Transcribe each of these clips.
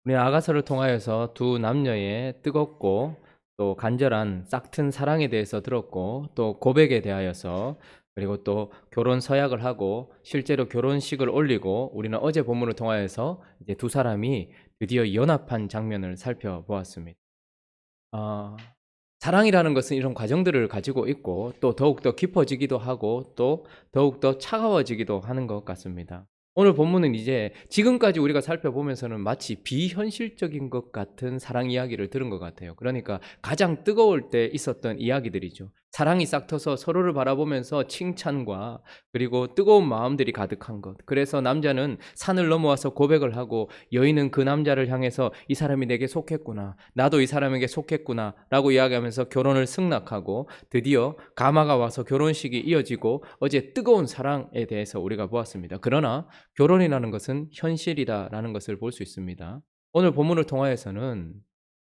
우리 아가서를 통하여서 두 남녀의 뜨겁고 또 간절한 싹튼 사랑에 대해서 들었고, 또 고백에 대하여서, 그리고 또 결혼 서약을 하고 실제로 결혼식을 올리고, 우리는 어제 본문을 통하여서 이제 두 사람이 드디어 연합한 장면을 살펴보았습니다. 어, 사랑이라는 것은 이런 과정들을 가지고 있고, 또 더욱더 깊어지기도 하고, 또 더욱더 차가워지기도 하는 것 같습니다. 오늘 본문은 이제 지금까지 우리가 살펴보면서는 마치 비현실적인 것 같은 사랑 이야기를 들은 것 같아요. 그러니까 가장 뜨거울 때 있었던 이야기들이죠. 사랑이 싹 터서 서로를 바라보면서 칭찬과 그리고 뜨거운 마음들이 가득한 것. 그래서 남자는 산을 넘어와서 고백을 하고, 여인은 그 남자를 향해서 이 사람이 내게 속했구나, 나도 이 사람에게 속했구나 라고 이야기하면서 결혼을 승낙하고, 드디어 가마가 와서 결혼식이 이어지고, 어제 뜨거운 사랑에 대해서 우리가 보았습니다. 그러나 결혼이라는 것은 현실이다라는 것을 볼 수 있습니다. 오늘 본문을 통하여서는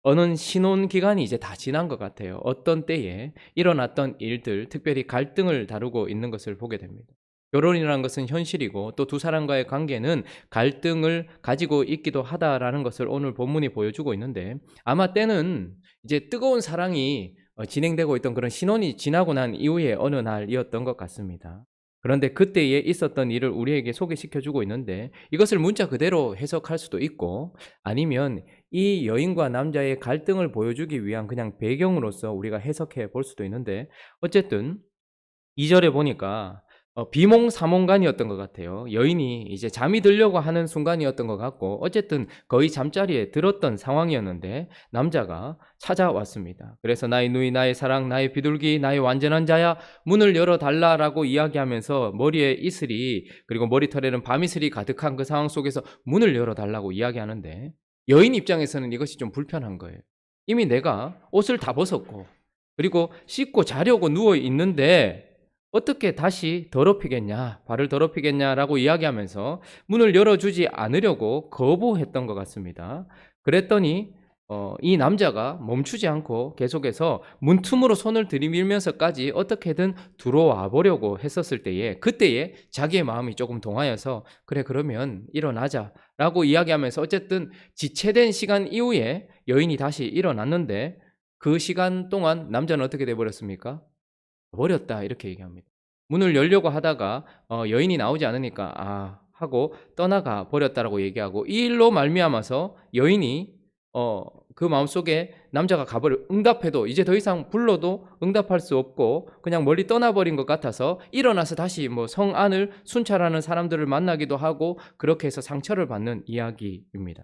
어느 신혼 기간이 이제 다 지난 것 같아요. 어떤 때에 일어났던 일들, 특별히 갈등을 다루고 있는 것을 보게 됩니다. 결혼이라는 것은 현실이고, 또 두 사람과의 관계는 갈등을 가지고 있기도 하다라는 것을 오늘 본문이 보여주고 있는데, 아마 때는 이제 뜨거운 사랑이 진행되고 있던 그런 신혼이 지나고 난 이후에 어느 날이었던 것 같습니다. 그런데 그때에 있었던 일을 우리에게 소개시켜주고 있는데, 이것을 문자 그대로 해석할 수도 있고, 아니면 이 여인과 남자의 갈등을 보여주기 위한 그냥 배경으로서 우리가 해석해 볼 수도 있는데, 어쨌든 2절에 보니까 비몽사몽간이었던 것 같아요. 여인이 이제 잠이 들려고 하는 순간이었던 것 같고, 어쨌든 거의 잠자리에 들었던 상황이었는데 남자가 찾아왔습니다. 그래서 나의 누이, 나의 사랑, 나의 비둘기, 나의 완전한 자야, 문을 열어달라라고 이야기하면서 머리에 이슬이, 그리고 머리털에는 밤이슬이 가득한 그 상황 속에서 문을 열어달라고 이야기하는데, 여인 입장에서는 이것이 좀 불편한 거예요. 이미 내가 옷을 다 벗었고, 그리고 씻고 자려고 누워 있는데 어떻게 다시 더럽히겠냐, 발을 더럽히겠냐라고 이야기하면서 문을 열어주지 않으려고 거부했던 것 같습니다. 그랬더니 이 남자가 멈추지 않고 계속해서 문틈으로 손을 들이밀면서까지 어떻게든 들어와 보려고 했었을 때에, 그때에 자기의 마음이 조금 동하여서 그래, 그러면 일어나자라고 이야기하면서 어쨌든 지체된 시간 이후에 여인이 다시 일어났는데, 그 시간 동안 남자는 어떻게 돼버렸습니까? 버렸다, 이렇게 얘기합니다. 문을 열려고 하다가 여인이 나오지 않으니까 하고 떠나가 버렸다라고 얘기하고, 이 일로 말미암아서 여인이 그 마음속에 남자가 가버려 응답해도 이제 더 이상 불러도 응답할 수 없고 그냥 멀리 떠나버린 것 같아서 일어나서 다시 성 안을 순찰하는 사람들을 만나기도 하고, 그렇게 해서 상처를 받는 이야기입니다.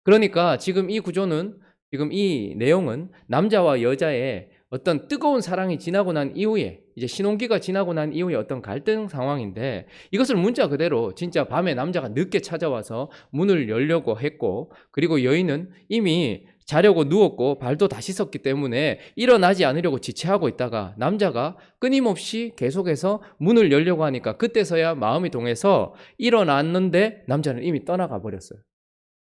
그러니까 지금 이 구조는, 지금 이 내용은 남자와 여자의 어떤 뜨거운 사랑이 지나고 난 이후에, 이제 신혼기가 지나고 난 이후에 어떤 갈등 상황인데, 이것을 문자 그대로 진짜 밤에 남자가 늦게 찾아와서 문을 열려고 했고, 그리고 여인은 이미 자려고 누웠고 발도 다 씻었기 때문에 일어나지 않으려고 지체하고 있다가 남자가 끊임없이 계속해서 문을 열려고 하니까 그때서야 마음이 동해서 일어났는데 남자는 이미 떠나가 버렸어요.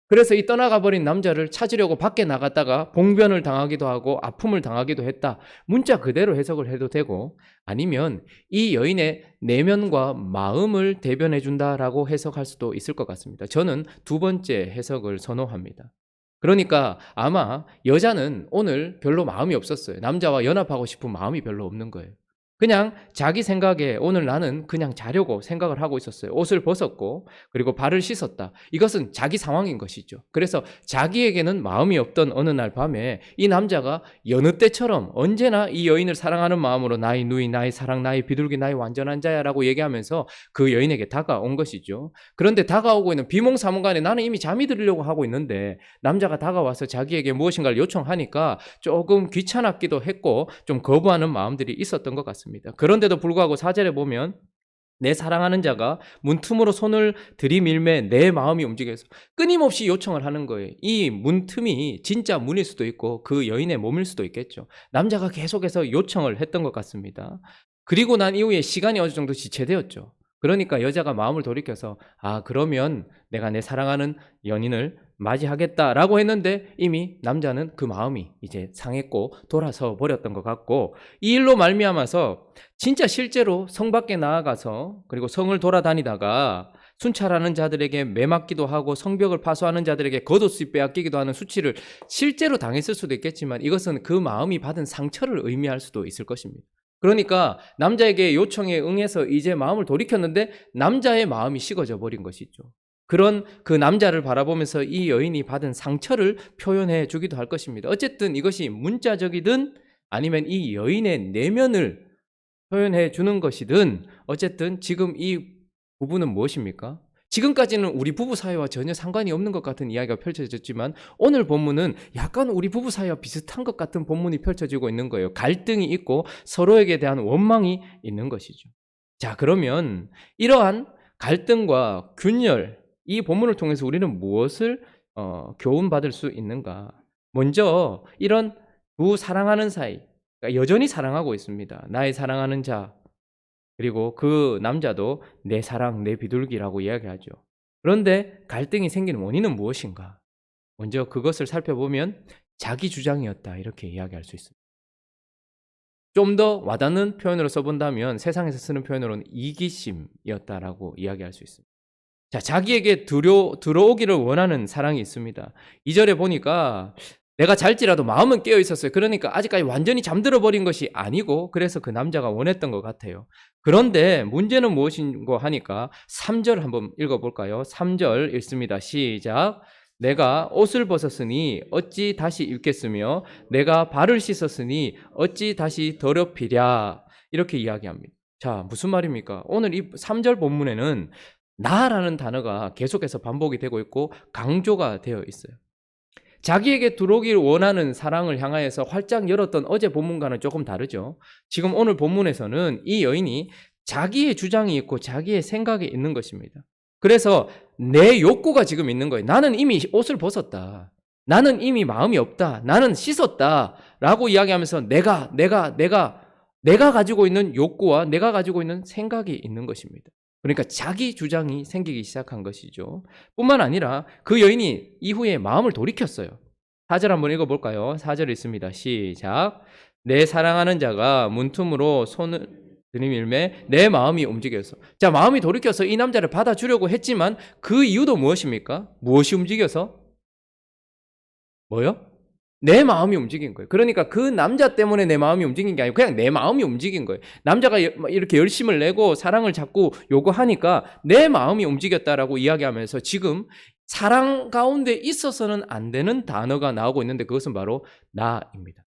그래서 이 떠나가 버린 남자를 찾으려고 밖에 나갔다가 봉변을 당하기도 하고 아픔을 당하기도 했다. 문자 그대로 해석을 해도 되고, 아니면 이 여인의 내면과 마음을 대변해 준다라고 해석할 수도 있을 것 같습니다. 저는 두 번째 해석을 선호합니다. 그러니까 아마 여자는 오늘 별로 마음이 없었어요. 남자와 연합하고 싶은 마음이 별로 없는 거예요. 그냥 자기 생각에 오늘 나는 그냥 자려고 생각을 하고 있었어요. 옷을 벗었고 그리고 발을 씻었다. 이것은 자기 상황인 것이죠. 그래서 자기에게는 마음이 없던 어느 날 밤에 이 남자가 여느 때처럼 언제나 이 여인을 사랑하는 마음으로 나의 누이, 나의 사랑, 나의 비둘기, 나의 완전한 자야 라고 얘기하면서 그 여인에게 다가온 것이죠. 그런데 다가오고 있는 비몽사몽간에 나는 이미 잠이 들으려고 하고 있는데, 남자가 다가와서 자기에게 무엇인가를 요청하니까 조금 귀찮았기도 했고 좀 거부하는 마음들이 있었던 것 같습니다. 그런데도 불구하고 4절에 보면 내 사랑하는 자가 문틈으로 손을 들이밀매 내 마음이 움직여서 끊임없이 요청을 하는 거예요. 이 문틈이 진짜 문일 수도 있고 그 여인의 몸일 수도 있겠죠. 남자가 계속해서 요청을 했던 것 같습니다. 그리고 난 이후에 시간이 어느 정도 지체되었죠. 그러니까 여자가 마음을 돌이켜서 그러면 내가 내 사랑하는 연인을 맞이하겠다라고 했는데, 이미 남자는 그 마음이 이제 상했고 돌아서 버렸던 것 같고, 이 일로 말미암아서 진짜 실제로 성 밖에 나아가서 그리고 성을 돌아다니다가 순찰하는 자들에게 매맞기도 하고 성벽을 파수하는 자들에게 겉옷을 빼앗기기도 하는 수치를 실제로 당했을 수도 있겠지만 이것은 그 마음이 받은 상처를 의미할 수도 있을 것입니다. 그러니까 남자에게 요청에 응해서 이제 마음을 돌이켰는데 남자의 마음이 식어져 버린 것이죠. 그런 그 남자를 바라보면서 이 여인이 받은 상처를 표현해 주기도 할 것입니다. 어쨌든 이것이 문자적이든 아니면 이 여인의 내면을 표현해 주는 것이든 어쨌든 지금 이 부부는 무엇입니까? 지금까지는 우리 부부 사이와 전혀 상관이 없는 것 같은 이야기가 펼쳐졌지만 오늘 본문은 약간 우리 부부 사이와 비슷한 것 같은 본문이 펼쳐지고 있는 거예요. 갈등이 있고 서로에게 대한 원망이 있는 것이죠. 자, 그러면 이러한 갈등과 균열, 이 본문을 통해서 우리는 무엇을 교훈받을 수 있는가? 먼저 이런 두 사랑하는 사이, 그러니까 여전히 사랑하고 있습니다. 나의 사랑하는 자, 그리고 그 남자도 내 사랑, 내 비둘기라고 이야기하죠. 그런데 갈등이 생기는 원인은 무엇인가? 먼저 그것을 살펴보면 자기 주장이었다 이렇게 이야기할 수 있습니다. 좀 더 와닿는 표현으로 써본다면 세상에서 쓰는 표현으로는 이기심이었다라고 이야기할 수 있습니다. 자, 자기에게 들어오기를 원하는 사랑이 있습니다. 2절에 보니까 내가 잘지라도 마음은 깨어 있었어요. 그러니까 아직까지 완전히 잠들어 버린 것이 아니고 그래서 그 남자가 원했던 것 같아요. 그런데 문제는 무엇인고 하니까 3절 한번 읽어볼까요? 3절 읽습니다. 시작. 내가 옷을 벗었으니 어찌 다시 입겠으며 내가 발을 씻었으니 어찌 다시 더럽히랴. 이렇게 이야기합니다. 자, 무슨 말입니까? 오늘 이 3절 본문에는 나라는 단어가 계속해서 반복이 되고 있고 강조가 되어 있어요. 자기에게 들어오기를 원하는 사랑을 향하여서 활짝 열었던 어제 본문과는 조금 다르죠. 지금 오늘 본문에서는 이 여인이 자기의 주장이 있고 자기의 생각이 있는 것입니다. 그래서 내 욕구가 지금 있는 거예요. 나는 이미 옷을 벗었다. 나는 이미 마음이 없다. 나는 씻었다. 라고 이야기하면서 내가 가지고 있는 욕구와 내가 가지고 있는 생각이 있는 것입니다. 그러니까 자기 주장이 생기기 시작한 것이죠. 뿐만 아니라 그 여인이 이후에 마음을 돌이켰어요. 4절 한번 읽어볼까요? 4절 있습니다. 시작. 내 사랑하는 자가 문틈으로 손을 들이밀매 내 마음이 움직여서. 자, 마음이 돌이켜서 이 남자를 받아주려고 했지만 그 이유도 무엇입니까? 무엇이 움직여서? 뭐요? 내 마음이 움직인 거예요. 그러니까 그 남자 때문에 내 마음이 움직인 게 아니고 그냥 내 마음이 움직인 거예요. 남자가 이렇게 열심을 내고 사랑을 자꾸 요구하니까 내 마음이 움직였다라고 이야기하면서 지금 사랑 가운데 있어서는 안 되는 단어가 나오고 있는데 그것은 바로 나입니다.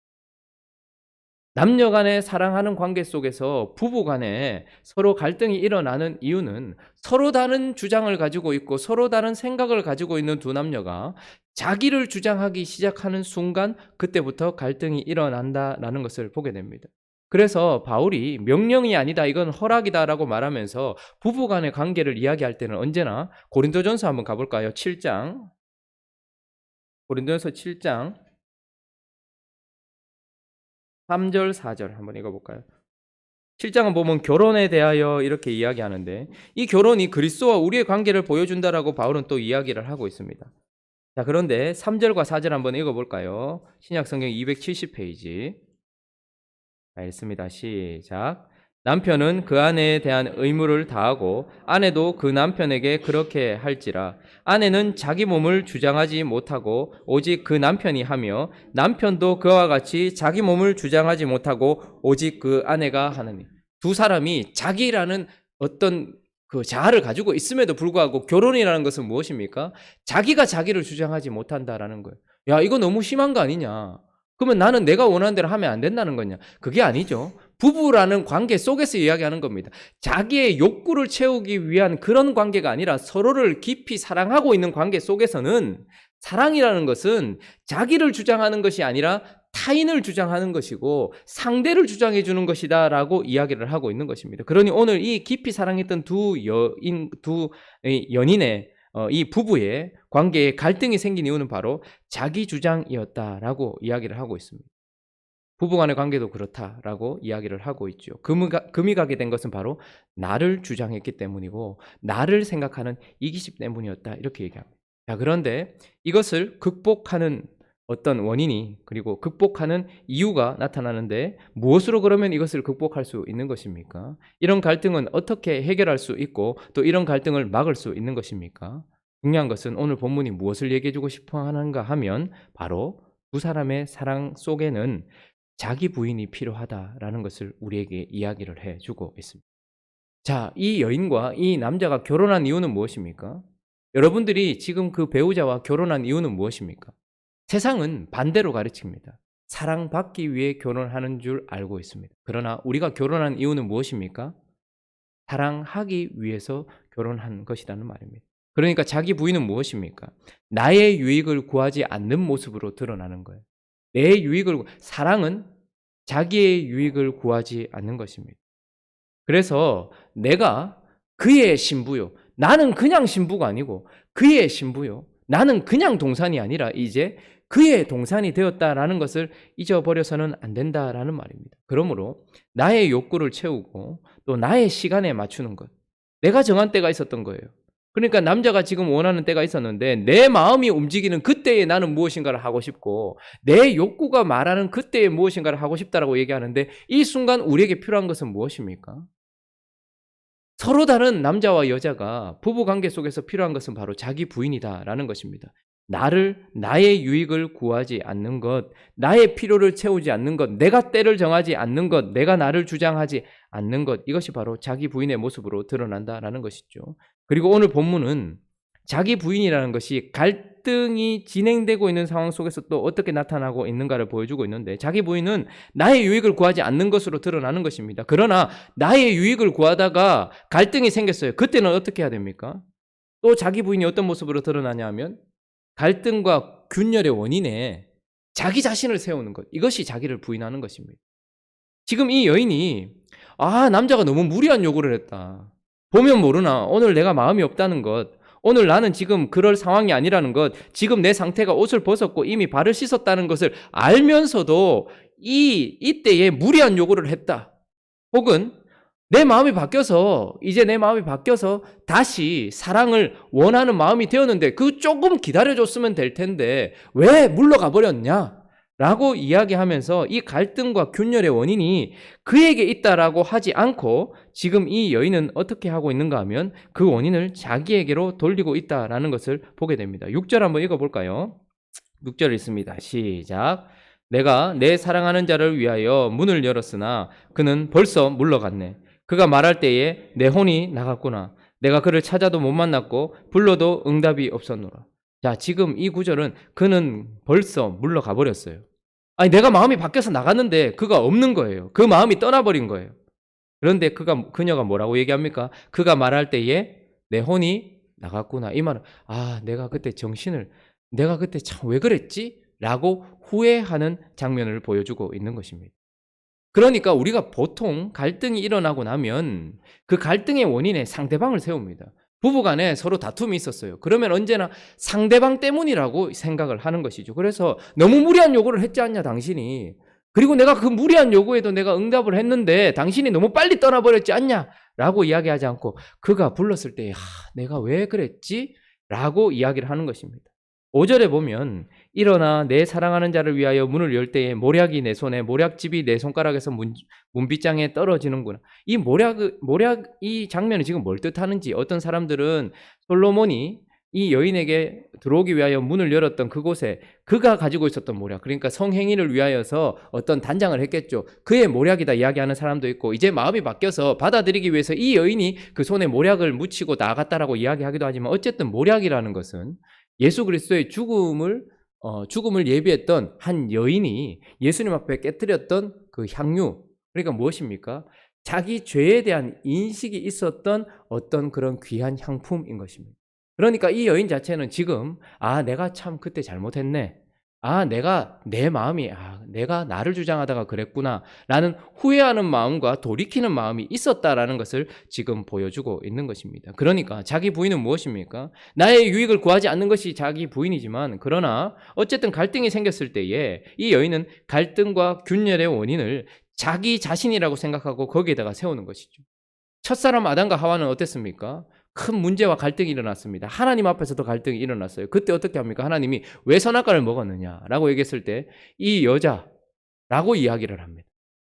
남녀 간의 사랑하는 관계 속에서 부부 간에 서로 갈등이 일어나는 이유는 서로 다른 주장을 가지고 있고 서로 다른 생각을 가지고 있는 두 남녀가 자기를 주장하기 시작하는 순간 그때부터 갈등이 일어난다라는 것을 보게 됩니다. 그래서 바울이 명령이 아니다, 이건 허락이다라고 말하면서 부부 간의 관계를 이야기할 때는 언제나 고린도전서 한번 가볼까요? 7장. 고린도전서 7장 3절, 4절 한번 읽어볼까요? 7장은 보면 결혼에 대하여 이렇게 이야기하는데 이 결혼이 그리스도와 우리의 관계를 보여준다라고 바울은 또 이야기를 하고 있습니다. 자, 그런데 3절과 4절 한번 읽어볼까요? 신약성경 270페이지. 자, 읽습니다. 시작. 남편은 그 아내에 대한 의무를 다하고 아내도 그 남편에게 그렇게 할지라. 아내는 자기 몸을 주장하지 못하고 오직 그 남편이 하며 남편도 그와 같이 자기 몸을 주장하지 못하고 오직 그 아내가 하느니. 두 사람이 자기라는 어떤 그 자아를 가지고 있음에도 불구하고 결혼이라는 것은 무엇입니까? 자기가 자기를 주장하지 못한다라는 거예요. 야, 이거 너무 심한 거 아니냐? 그러면 나는 내가 원하는 대로 하면 안 된다는 거냐? 그게 아니죠. 부부라는 관계 속에서 이야기하는 겁니다. 자기의 욕구를 채우기 위한 그런 관계가 아니라 서로를 깊이 사랑하고 있는 관계 속에서는 사랑이라는 것은 자기를 주장하는 것이 아니라 타인을 주장하는 것이고 상대를 주장해 주는 것이다라고 이야기를 하고 있는 것입니다. 그러니 오늘 이 깊이 사랑했던 두 연인의 이 부부의 관계에 갈등이 생긴 이유는 바로 자기 주장이었다라고 이야기를 하고 있습니다. 부부간의 관계도 그렇다라고 이야기를 하고 있죠. 금이 가게 된 것은 바로 나를 주장했기 때문이고 나를 생각하는 이기심 때문이었다 이렇게 얘기합니다. 자, 그런데 이것을 극복하는 어떤 원인이 그리고 극복하는 이유가 나타나는데 무엇으로 그러면 이것을 극복할 수 있는 것입니까? 이런 갈등은 어떻게 해결할 수 있고 또 이런 갈등을 막을 수 있는 것입니까? 중요한 것은 오늘 본문이 무엇을 얘기해 주고 싶어 하는가 하면 바로 두 사람의 사랑 속에는 자기 부인이 필요하다라는 것을 우리에게 이야기를 해 주고 있습니다. 자, 이 여인과 이 남자가 결혼한 이유는 무엇입니까? 여러분들이 지금 그 배우자와 결혼한 이유는 무엇입니까? 세상은 반대로 가르칩니다. 사랑받기 위해 결혼하는 줄 알고 있습니다. 그러나 우리가 결혼한 이유는 무엇입니까? 사랑하기 위해서 결혼한 것이라는 말입니다. 그러니까 자기 부인은 무엇입니까? 나의 유익을 구하지 않는 모습으로 드러나는 거예요. 내 유익을, 사랑은 자기의 유익을 구하지 않는 것입니다. 그래서 내가 그의 신부요. 나는 그냥 신부가 아니고 그의 신부요. 나는 그냥 동산이 아니라 이제 그의 동산이 되었다라는 것을 잊어버려서는 안 된다라는 말입니다. 그러므로 나의 욕구를 채우고 또 나의 시간에 맞추는 것. 내가 정한 때가 있었던 거예요. 그러니까 남자가 지금 원하는 때가 있었는데 내 마음이 움직이는 그때에 나는 무엇인가를 하고 싶고 내 욕구가 말하는 그때에 무엇인가를 하고 싶다라고 얘기하는데 이 순간 우리에게 필요한 것은 무엇입니까? 서로 다른 남자와 여자가 부부관계 속에서 필요한 것은 바로 자기 부인이다라는 것입니다. 나의 유익을 구하지 않는 것, 나의 필요를 채우지 않는 것, 내가 때를 정하지 않는 것, 내가 나를 주장하지 않는 것, 이것이 바로 자기 부인의 모습으로 드러난다라는 것이죠. 그리고 오늘 본문은 자기 부인이라는 것이 갈등이 진행되고 있는 상황 속에서 또 어떻게 나타나고 있는가를 보여주고 있는데 자기 부인은 나의 유익을 구하지 않는 것으로 드러나는 것입니다. 그러나 나의 유익을 구하다가 갈등이 생겼어요. 그때는 어떻게 해야 됩니까? 또 자기 부인이 어떤 모습으로 드러나냐 하면 갈등과 균열의 원인에 자기 자신을 세우는 것. 이것이 자기를 부인하는 것입니다. 지금 이 여인이 남자가 너무 무리한 요구를 했다. 보면 모르나 오늘 내가 마음이 없다는 것, 오늘 나는 지금 그럴 상황이 아니라는 것, 지금 내 상태가 옷을 벗었고 이미 발을 씻었다는 것을 알면서도 이때에 무리한 요구를 했다. 혹은 이제 내 마음이 바뀌어서 다시 사랑을 원하는 마음이 되었는데 그 조금 기다려줬으면 될 텐데 왜 물러가 버렸냐? 라고 이야기하면서 이 갈등과 균열의 원인이 그에게 있다라고 하지 않고 지금 이 여인은 어떻게 하고 있는가 하면 그 원인을 자기에게로 돌리고 있다라는 것을 보게 됩니다. 6절 한번 읽어볼까요? 6절 읽습니다. 시작. 내가 내 사랑하는 자를 위하여 문을 열었으나 그는 벌써 물러갔네. 그가 말할 때에 내 혼이 나갔구나. 내가 그를 찾아도 못 만났고 불러도 응답이 없었노라. 자, 지금 이 구절은 그는 벌써 물러가 버렸어요. 내가 마음이 바뀌어서 나갔는데 그가 없는 거예요. 그 마음이 떠나버린 거예요. 그런데 그녀가 뭐라고 얘기합니까? 그가 말할 때에 내 혼이 나갔구나. 이 말은 내가 그때 참 왜 그랬지? 라고 후회하는 장면을 보여주고 있는 것입니다. 그러니까 우리가 보통 갈등이 일어나고 나면 그 갈등의 원인에 상대방을 세웁니다. 부부간에 서로 다툼이 있었어요. 그러면 언제나 상대방 때문이라고 생각을 하는 것이죠. 그래서 너무 무리한 요구를 했지 않냐 당신이. 그리고 내가 그 무리한 요구에도 내가 응답을 했는데 당신이 너무 빨리 떠나버렸지 않냐 라고 이야기하지 않고 그가 불렀을 때 내가 왜 그랬지? 라고 이야기를 하는 것입니다. 5절에 보면 일어나 내 사랑하는 자를 위하여 문을 열 때에 모략이 내 손에 모략집이 내 손가락에서 문빗장에 떨어지는구나. 이 장면이 지금 뭘 뜻하는지 어떤 사람들은 솔로몬이 이 여인에게 들어오기 위하여 문을 열었던 그곳에 그가 가지고 있었던 모략, 그러니까 성행위를 위하여서 어떤 단장을 했겠죠. 그의 모략이다 이야기하는 사람도 있고 이제 마음이 바뀌어서 받아들이기 위해서 이 여인이 그 손에 모략을 묻히고 나아갔다라고 이야기하기도 하지만 어쨌든 모략이라는 것은 예수 그리스도의 죽음을 예비했던 한 여인이 예수님 앞에 깨뜨렸던 그 향유, 그러니까 무엇입니까? 자기 죄에 대한 인식이 있었던 어떤 그런 귀한 향품인 것입니다. 그러니까 이 여인 자체는 지금 내가 참 그때 잘못했네. 내가 나를 주장하다가 그랬구나 라는 후회하는 마음과 돌이키는 마음이 있었다라는 것을 지금 보여주고 있는 것입니다. 그러니까 자기 부인은 무엇입니까? 나의 유익을 구하지 않는 것이 자기 부인이지만 그러나 어쨌든 갈등이 생겼을 때에 이 여인은 갈등과 균열의 원인을 자기 자신이라고 생각하고 거기에다가 세우는 것이죠. 첫사람 아담과 하와는 어땠습니까? 큰 문제와 갈등이 일어났습니다. 하나님 앞에서도 갈등이 일어났어요. 그때 어떻게 합니까? 하나님이 왜 선악과를 먹었느냐라고 얘기했을 때 이 여자라고 이야기를 합니다.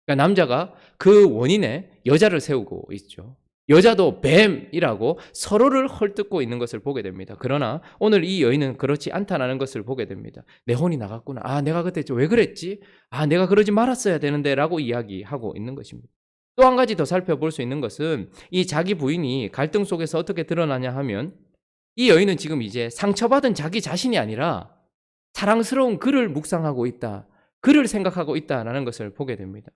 그러니까 남자가 그 원인에 여자를 세우고 있죠. 여자도 뱀이라고 서로를 헐뜯고 있는 것을 보게 됩니다. 그러나 오늘 이 여인은 그렇지 않다는 것을 보게 됩니다. 내 혼이 나갔구나. 아, 내가 그때 왜 그랬지? 아, 내가 그러지 말았어야 되는데 라고 이야기하고 있는 것입니다. 또 한 가지 더 살펴볼 수 있는 것은 이 자기 부인이 갈등 속에서 어떻게 드러나냐 하면 이 여인은 지금 이제 상처받은 자기 자신이 아니라 사랑스러운 그를 묵상하고 있다. 그를 생각하고 있다라는 것을 보게 됩니다.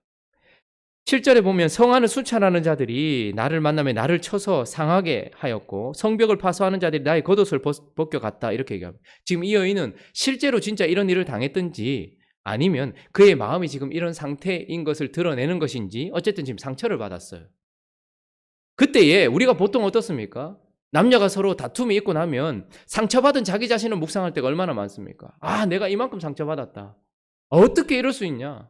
7절에 보면 성하는 수찬하는 자들이 나를 만나며 나를 쳐서 상하게 하였고 성벽을 파수하는 자들이 나의 겉옷을 벗겨갔다 이렇게 얘기합니다. 지금 이 여인은 실제로 진짜 이런 일을 당했든지 아니면 그의 마음이 지금 이런 상태인 것을 드러내는 것인지 어쨌든 지금 상처를 받았어요. 그때에 우리가 보통 어떻습니까? 남녀가 서로 다툼이 있고 나면 상처받은 자기 자신을 묵상할 때가 얼마나 많습니까? 아, 내가 이만큼 상처받았다. 어떻게 이럴 수 있냐?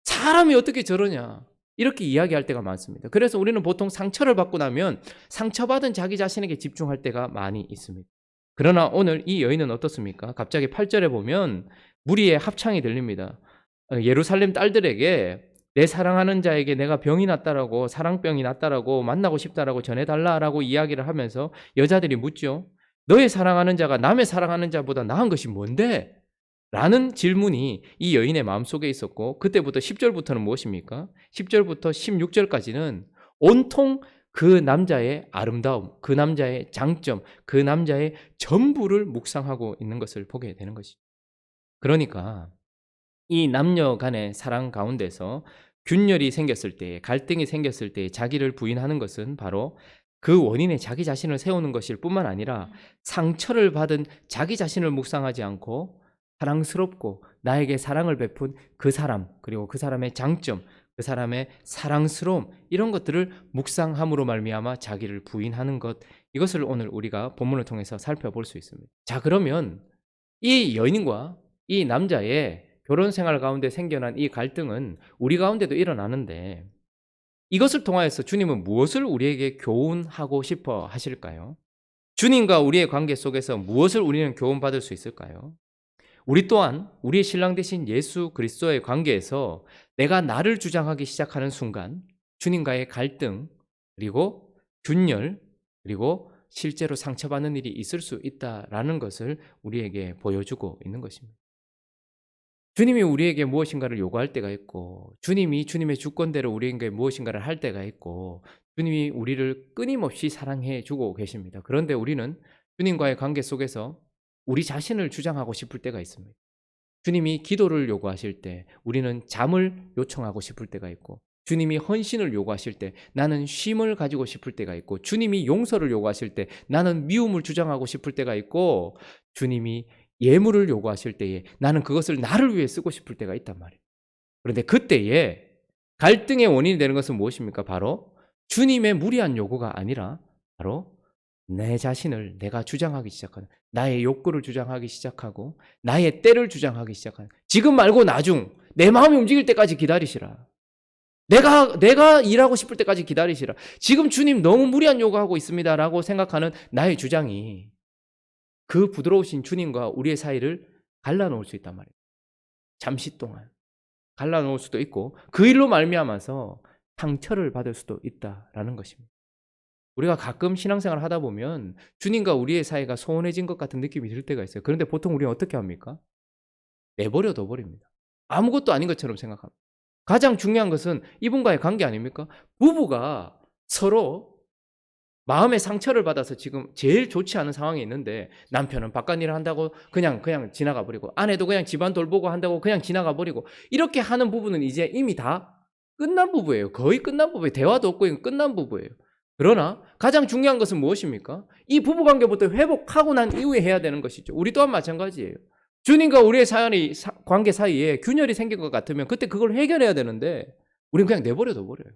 사람이 어떻게 저러냐? 이렇게 이야기할 때가 많습니다. 그래서 우리는 보통 상처를 받고 나면 상처받은 자기 자신에게 집중할 때가 많이 있습니다. 그러나 오늘 이 여인은 어떻습니까? 갑자기 8절에 보면 무리의 합창이 들립니다. 예루살렘 딸들에게 내 사랑하는 자에게 내가 병이 났다라고 사랑병이 났다라고 만나고 싶다라고 전해달라라고 이야기를 하면서 여자들이 묻죠. 너의 사랑하는 자가 남의 사랑하는 자보다 나은 것이 뭔데? 라는 질문이 이 여인의 마음속에 있었고 그때부터 10절부터는 무엇입니까? 10절부터 16절까지는 온통 그 남자의 아름다움, 그 남자의 장점, 그 남자의 전부를 묵상하고 있는 것을 보게 되는 것이죠. 그러니까 이 남녀 간의 사랑 가운데서 균열이 생겼을 때, 갈등이 생겼을 때 자기를 부인하는 것은 바로 그 원인에 자기 자신을 세우는 것일 뿐만 아니라 상처를 받은 자기 자신을 묵상하지 않고 사랑스럽고 나에게 사랑을 베푼 그 사람, 그리고 그 사람의 장점, 그 사람의 사랑스러움 이런 것들을 묵상함으로 말미암아 자기를 부인하는 것, 이것을 오늘 우리가 본문을 통해서 살펴볼 수 있습니다. 자, 그러면 이 여인과 이 남자의 결혼 생활 가운데 생겨난 이 갈등은 우리 가운데도 일어나는데 이것을 통하여서 주님은 무엇을 우리에게 교훈하고 싶어 하실까요? 주님과 우리의 관계 속에서 무엇을 우리는 교훈받을 수 있을까요? 우리 또한 우리의 신랑 되신 예수 그리스도의 관계에서 내가 나를 주장하기 시작하는 순간 주님과의 갈등, 그리고 균열, 그리고 실제로 상처받는 일이 있을 수 있다라는 것을 우리에게 보여주고 있는 것입니다. 주님이 우리에게 무엇인가를 요구할 때가 있고, 주님이 주님의 주권대로 우리에게 무엇인가를 할 때가 있고, 주님이 우리를 끊임없이 사랑해 주고 계십니다. 그런데 우리는 주님과의 관계 속에서 우리 자신을 주장하고 싶을 때가 있습니다. 주님이 기도를 요구하실 때 우리는 잠을 요청하고 싶을 때가 있고, 주님이 헌신을 요구하실 때 나는 쉼을 가지고 싶을 때가 있고, 주님이 용서를 요구하실 때 나는 미움을 주장하고 싶을 때가 있고, 주님이 예물을 요구하실 때에 나는 그것을 나를 위해 쓰고 싶을 때가 있단 말이에요. 그런데 그때에 갈등의 원인이 되는 것은 무엇입니까? 바로 주님의 무리한 요구가 아니라 바로 내 자신을 내가 주장하기 시작하는, 나의 욕구를 주장하기 시작하고 나의 때를 주장하기 시작하는, 지금 말고 나중 내 마음이 움직일 때까지 기다리시라. 내가 일하고 싶을 때까지 기다리시라. 지금 주님 너무 무리한 요구하고 있습니다라고 생각하는 나의 주장이 그 부드러우신 주님과 우리의 사이를 갈라놓을 수 있단 말이에요. 잠시 동안 갈라놓을 수도 있고 그 일로 말미암아서 상처를 받을 수도 있다라는 것입니다. 우리가 가끔 신앙생활을 하다 보면 주님과 우리의 사이가 소원해진 것 같은 느낌이 들 때가 있어요. 그런데 보통 우리는 어떻게 합니까? 내버려 둬버립니다. 아무것도 아닌 것처럼 생각합니다. 가장 중요한 것은 이분과의 관계 아닙니까? 부부가 서로 마음의 상처를 받아서 지금 제일 좋지 않은 상황에 있는데 남편은 바깥일을 한다고 그냥 지나가 버리고, 아내도 그냥 집안 돌보고 한다고 그냥 지나가 버리고, 이렇게 하는 부부는 이제 이미 다 끝난 부부예요. 거의 끝난 부부예요. 대화도 없고 끝난 부부예요. 그러나 가장 중요한 것은 무엇입니까? 이 부부관계부터 회복하고 난 이후에 해야 되는 것이죠. 우리 또한 마찬가지예요. 주님과 우리의 관계 사이에 균열이 생긴 것 같으면 그때 그걸 해결해야 되는데 우리는 그냥 내버려 둬버려요.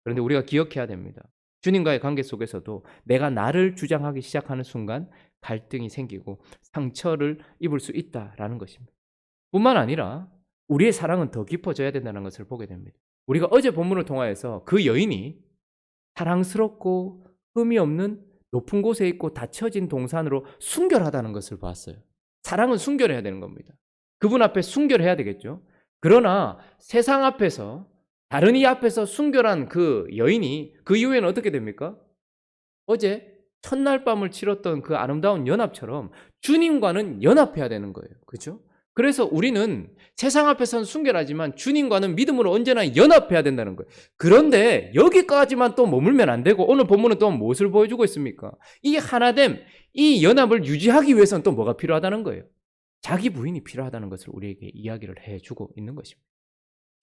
그런데 우리가 기억해야 됩니다. 주님과의 관계 속에서도 내가 나를 주장하기 시작하는 순간 갈등이 생기고 상처를 입을 수 있다라는 것입니다. 뿐만 아니라 우리의 사랑은 더 깊어져야 된다는 것을 보게 됩니다. 우리가 어제 본문을 통하여서 그 여인이 사랑스럽고 흠이 없는 높은 곳에 있고 닫혀진 동산으로 순결하다는 것을 봤어요. 사랑은 순결해야 되는 겁니다. 그분 앞에 순결해야 되겠죠. 그러나 세상 앞에서, 다른 이 앞에서 순결한 그 여인이 그 이후에는 어떻게 됩니까? 어제 첫날 밤을 치렀던 그 아름다운 연합처럼 주님과는 연합해야 되는 거예요. 그렇죠? 그래서 우리는 세상 앞에서는 순결하지만 주님과는 믿음으로 언제나 연합해야 된다는 거예요. 그런데 여기까지만 또 머물면 안 되고 오늘 본문은 또 무엇을 보여주고 있습니까? 이 하나됨, 이 연합을 유지하기 위해서는 또 뭐가 필요하다는 거예요? 자기 부인이 필요하다는 것을 우리에게 이야기를 해주고 있는 것입니다.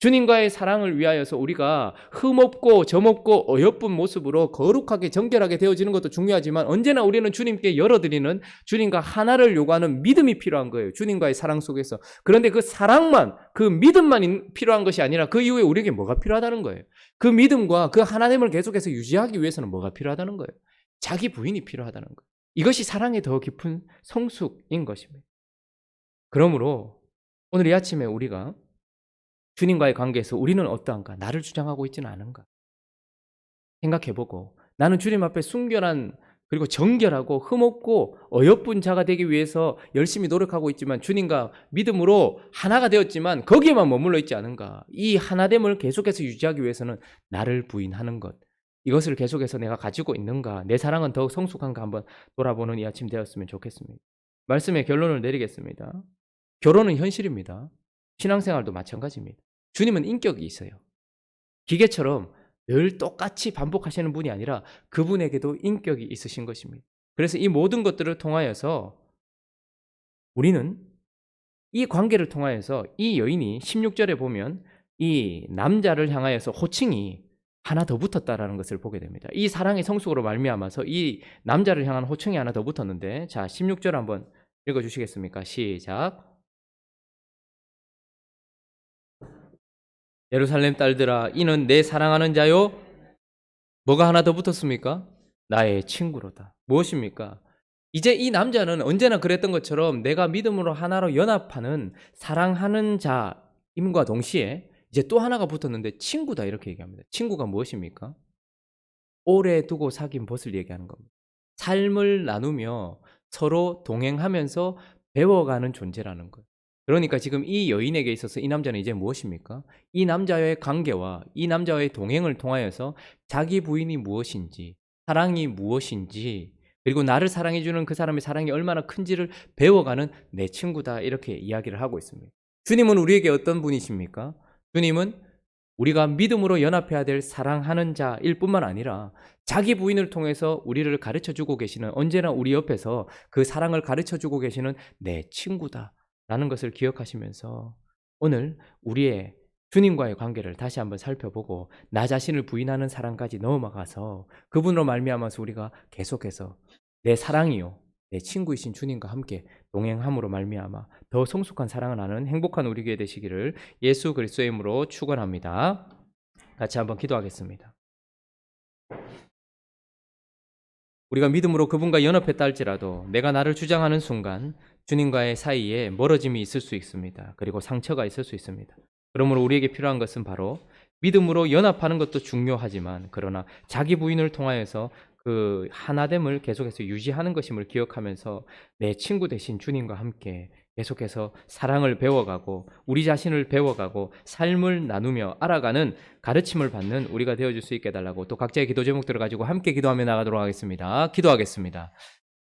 주님과의 사랑을 위하여서 우리가 흠없고 점없고 어여쁜 모습으로 거룩하게 정결하게 되어지는 것도 중요하지만 언제나 우리는 주님께 열어드리는, 주님과 하나를 요구하는 믿음이 필요한 거예요. 주님과의 사랑 속에서. 그런데 그 사랑만, 그 믿음만 필요한 것이 아니라 그 이후에 우리에게 뭐가 필요하다는 거예요? 그 믿음과 그 하나됨을 계속해서 유지하기 위해서는 뭐가 필요하다는 거예요? 자기 부인이 필요하다는 거예요. 이것이 사랑의 더 깊은 성숙인 것입니다. 그러므로 오늘 이 아침에 우리가 주님과의 관계에서 우리는 어떠한가? 나를 주장하고 있지는 않은가? 생각해보고 나는 주님 앞에 순결한, 그리고 정결하고 흠없고 어여쁜 자가 되기 위해서 열심히 노력하고 있지만 주님과 믿음으로 하나가 되었지만 거기에만 머물러 있지 않은가? 이 하나됨을 계속해서 유지하기 위해서는 나를 부인하는 것, 이것을 계속해서 내가 가지고 있는가? 내 사랑은 더욱 성숙한가? 한번 돌아보는 이 아침 되었으면 좋겠습니다. 말씀의 결론을 내리겠습니다. 결혼은 현실입니다. 신앙생활도 마찬가지입니다. 주님은 인격이 있어요. 기계처럼 늘 똑같이 반복하시는 분이 아니라 그분에게도 인격이 있으신 것입니다. 그래서 이 모든 것들을 통하여서 우리는 이 관계를 통하여서 이 여인이 16절에 보면 이 남자를 향하여서 호칭이 하나 더 붙었다라는 것을 보게 됩니다. 이 사랑의 성숙으로 말미암아서 이 남자를 향한 호칭이 하나 더 붙었는데, 자 16절 한번 읽어주시겠습니까? 시작. 예루살렘 딸들아, 이는 내 사랑하는 자요. 뭐가 하나 더 붙었습니까? 나의 친구로다. 무엇입니까? 이제 이 남자는 언제나 그랬던 것처럼 내가 믿음으로 하나로 연합하는 사랑하는 자임과 동시에 이제 또 하나가 붙었는데 친구다, 이렇게 얘기합니다. 친구가 무엇입니까? 오래 두고 사귄 벗을 얘기하는 겁니다. 삶을 나누며 서로 동행하면서 배워가는 존재라는 거예요. 그러니까 지금 이 여인에게 있어서 이 남자는 이제 무엇입니까? 이 남자와의 관계와 이 남자와의 동행을 통하여서 자기 부인이 무엇인지, 사랑이 무엇인지, 그리고 나를 사랑해주는 그 사람의 사랑이 얼마나 큰지를 배워가는 내 친구다, 이렇게 이야기를 하고 있습니다. 주님은 우리에게 어떤 분이십니까? 주님은 우리가 믿음으로 연합해야 될 사랑하는 자일 뿐만 아니라 자기 부인을 통해서 우리를 가르쳐주고 계시는, 언제나 우리 옆에서 그 사랑을 가르쳐주고 계시는 내 친구다 라는 것을 기억하시면서 오늘 우리의 주님과의 관계를 다시 한번 살펴보고 나 자신을 부인하는 사랑까지 넘어가서 그분으로 말미암아서 우리가 계속해서 내 사랑이요, 내 친구이신 주님과 함께 동행함으로 말미암아 더 성숙한 사랑을 하는 행복한 우리 교회 되시기를 예수 그리스도의 이름으로 축원합니다. 같이 한번 기도하겠습니다. 우리가 믿음으로 그분과 연합했다 할지라도 내가 나를 주장하는 순간 주님과의 사이에 멀어짐이 있을 수 있습니다. 그리고 상처가 있을 수 있습니다. 그러므로 우리에게 필요한 것은 바로 믿음으로 연합하는 것도 중요하지만 그러나 자기 부인을 통하여서 그 하나됨을 계속해서 유지하는 것임을 기억하면서 내 친구 되신 주님과 함께 계속해서 사랑을 배워가고 우리 자신을 배워가고 삶을 나누며 알아가는 가르침을 받는 우리가 되어줄 수 있게 해달라고, 또 각자의 기도 제목들을 가지고 함께 기도하며 나가도록 하겠습니다. 기도하겠습니다.